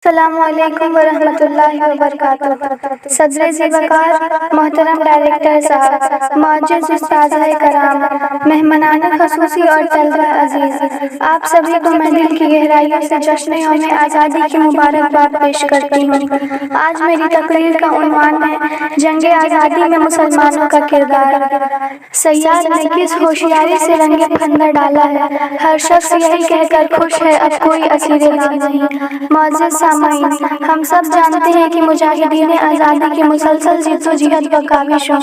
السلام علیکم ورحمۃ اللہ وبرکاتہ۔ صدر ذوالوقار محترم ڈائریکٹر صاحب، معزز استاذہ کرام، مہمانان خصوصی اور طلبہ عزیز، آپ سبھی کو میں دل کی گہرائیوں سے جشن یوم آزادی کی مبارکباد پیش کرتی ہوں۔ آج میری تقریر کا عنوان ہے جنگ آزادی میں مسلمانوں کا کردار۔ صیاد نے کس ہوشیاری سے رنگ پھندر ڈالا ہے، ہر شخص یہی کہہ کر خوش ہے اب کوئی اسیر دار نہیں۔ معزز سامعین، ہم سب جانتے ہیں کہ مجاہدین آزادی کی مسلسل جدوجہد و کاوشوں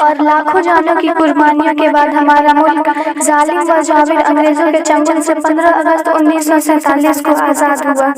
اور لاکھوں جانوں کی قربانیوں کے بعد ہمارا ملک ظالم و جابر انگریزوں کے چنگل سے 15 اگست 1947 کو آزاد ہوا۔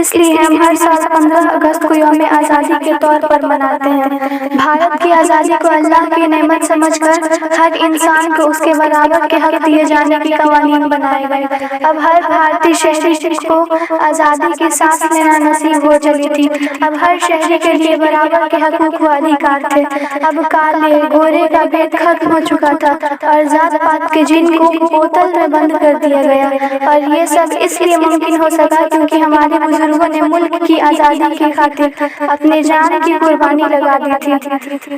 اس لیے ہم ہر سال 15 اگست کو یوم آزادی کے طور پر مناتے ہیں۔ بھارت کی آزادی کو اللہ کی نعمت سمجھ کر ہر انسان کو اس کے برابر کے حق دیے جانے کی قوانین بنائے گئے۔ اب ہر بھارتی شہری کو آزادی کی سانس لینا نصیب ہو چلی تھی۔ اب ہر شہری کے لیے برابر کے حقوق و ادھیکار تھے۔ اب کالے گورے کا بھید ختم ہو چکا تھا اور ذات پات کے جن کو بوتل میں بند کر دیا گیا، اور یہ سب اس لیے ممکن ہو سکا کیونکہ ہمارے بزرگوں نے ملک کی آزادی کی خاطر اپنی جان کی قربانی لگا دی تھی۔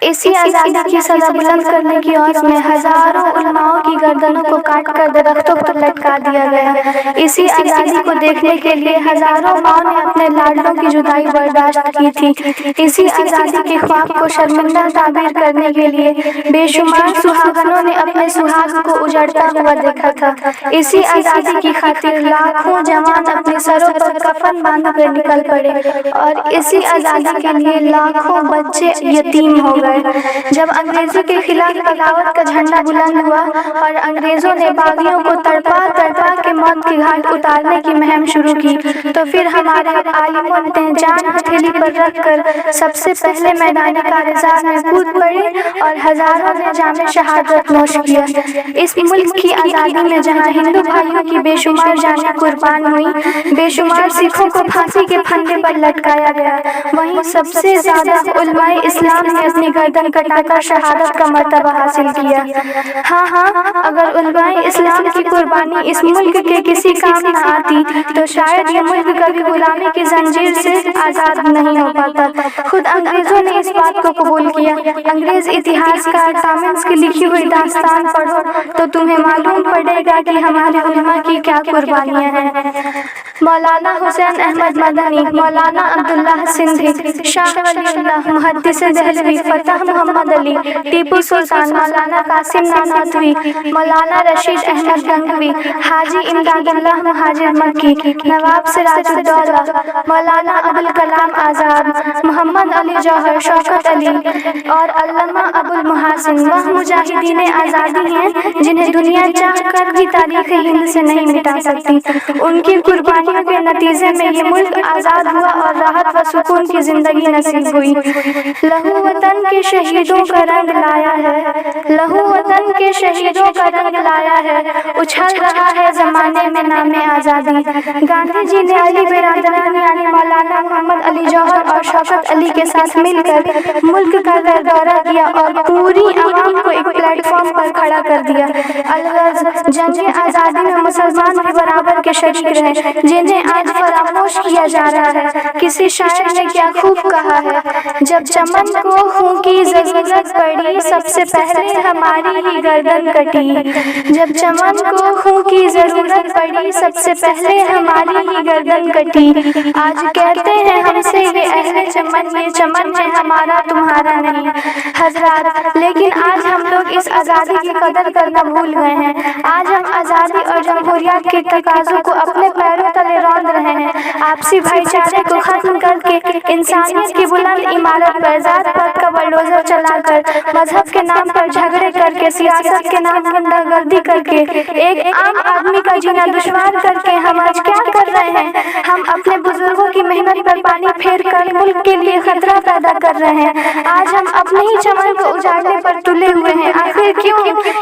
اسی آزادی کی سزا بلند کرنے کی عوض میں ہزاروں علماؤں کی گردنوں کو کاٹ کر درختوں پر لٹکا دیا گیا۔ اسی آزادی کو دیکھنے کے لیے ہزاروں ماؤں نے اپنے لاڈلوں کی جدائی برداشت کی تھی۔ اسی آزادی کے خواب کو شرمندہ تعبیر کرنے کے لیے بے شمار سہاگنوں نے اپنے سہاگ کو اجڑتا ہوا دیکھا تھا۔ اسی آزادی کی خاطر لاکھوں جوان اپنے سروں پر کفن باندھ کر نکل پڑے، اور اسی آزادی کے لیے لاکھوں بچے یتیم ہو گئے۔ جب انگریزوں کے خلاف بغاوت کا جھنڈا بلند ہوا اور انگریزوں نے باغیوں کو تڑپا تڑپا کے موت کے گھاٹ اتارنے کی مہم شروع کی، تو پھر ہمارے عالموں نے جان ہتھیلی پر رکھ کر سب سے پہلے میدان کارزار میں کود پڑے اور ہزاروں نے جام شہادت نوش کیا۔ اس ملک کی آزادی میں جہاں ہندو بھائیوں کی بے شمار جانیں قربان ہوئیں، بے شمار سکھوں کو پھانسی کے پھندے پر لٹکایا گیا، وہیں سب سے زیادہ علماء اسلام نے اپنی گردن کٹا کر شہادت کا مرتبہ حاصل کیا۔ ہاں، اگر علماء اسلام کی قربانی اس ملک کے کسی کام نہ آتی تو شاید یہ ملک کبھی غلامی کی زنجیر سے آزاد نہیں ہو پاتا۔ خود انگریزوں نے اس بات کو قبول کیا۔ انگریز اتہاسکار ٹامنس کی لکھی ہوئی داستان پڑھو تو تمہیں معلوم پڑے گا کہ ہمارے علماء کی کیا قربانیاں ہیں۔ مولانا حسین احمد مدنی، مولانا عبداللہ سندھی، شاہ ولی اللہ، محدث دہلوی، فتح محمد علی، ٹیپو سلطان، مولانا قاسم نانوتوی، مولانا رشید احمد گنگوی، حاجی امداد اللہ مہاجر مکی، نواب سراج الدولہ، مولانا ابوالکلام آزاد، محمد علی جوہر، شوکت علی اور علامہ ابو المحاسن وہ مجاہدین آزادی ہیں جنہیں دنیا چاہ کر بھی تاریخ ہند سے نہیں مٹا سکتی۔ ان کی قربانیوں کے نتیجے میں یہ ملک آزاد ہوا اور راحت و سکون کی زندگی نصیب ہوئی۔ لہو وطن کے شہیدوں کا رنگ لایا ہے، لہو وطن کے شہیدوں کا رنگ لایا ہے، اچھل رہا ہے زمانے میں نام آزادی۔ گاندھی جی نے علی برادران یعنی مولانا محمد علی جوہر اور شوکت علی کے ساتھ مل کر ملک کا دورہ کیا اور پوری عوام کو ایک پلیٹ فارم پر کھڑا کر دیا۔ الغرض جنگ آزادی میں مسلمان بھی برابر کے شریک رہے، جنہیں آج فراموش کیا جا رہا ہے۔ کسی شاعر نے کیا خوب کہا ہے، جب چمن کو خون کی ضرورت پڑی سب سے پہلے ہماری ہی گردن کٹی، جب چمن کو خون کی ضرورت پڑی سب سے پہلے ہماری ہی گردن کٹی۔ آج کہتے ہیں ہم سے یہ اہل چمن، یہ چمن ہے ہمارا تمہارا نہیں۔ حضرات، لیکن آج ہم لوگ اس آزادی کی قدر کرنا بھول گئے ہیں۔ آج ہم آزادی اور جمہوریت کے تقاضوں کو اپنے پیروں تلے روند رہے ہیں۔ آپسی بھائی چارے کو ختم کر کے انسانیت کی بلند عمارت پر ذات پات کا بلڈوزر چلا کر، مذہب کے نام پر جھگڑے کر کے، سیاست کے نام گنڈا گردی کر کے، ایک عام آدمی کا جینا دشوار کر کے ہم آج کیا کر رہے ہیں؟ ہم اپنے بزرگوں کی محنت پر پانی پھیر کر ملک کے لیے خطرہ پیدا کر رہے ہیں۔ آج ہم اپنے ہی چمن کو اجاڑنے پر تلے ہوئے ہیں۔ آخر کیوں؟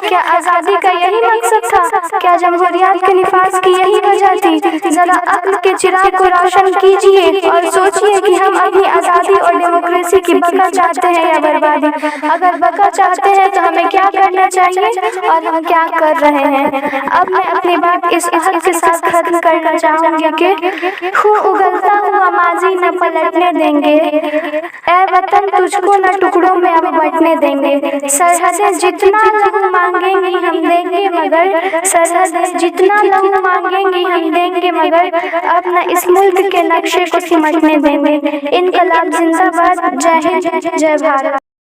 کیا آزادی کا یہی مقصد تھا؟ کیا جمہوریت کے نفاذ کی یہی وجہ تھی؟ ذرا عقل کے چراغ کو روشن روشن کیجیے اور سوچیے کہ ہم اپنی آزادی اور ڈیموکریسی کی بقا چاہتے ہیں یا بربادی۔ اگر بقا چاہتے ہیں تو ہمیں کیا کرنا چاہیے اور ہم کیا کر رہے ہیں۔ اب میں اپنی بات اس عہد کے ساتھ ختم کرنا چاہوں گی کہ خون اگلتا ہوا ماضی نہ پلٹنے دیں گے، اے وطن تجھ کو نہ ٹکڑوں میں اب بٹنے دیں گے۔ سرحدیں جتنا لہو مانگیں گی ہم دیں گے مگر، سرحدیں جتنا لہو مانگیں گی ہم دیں گے مگر، اب نہ اس ملک کے نقشے کو سمٹنے دیں گے۔ انقلاب زندہ باد، جے ہند، جے بھارت۔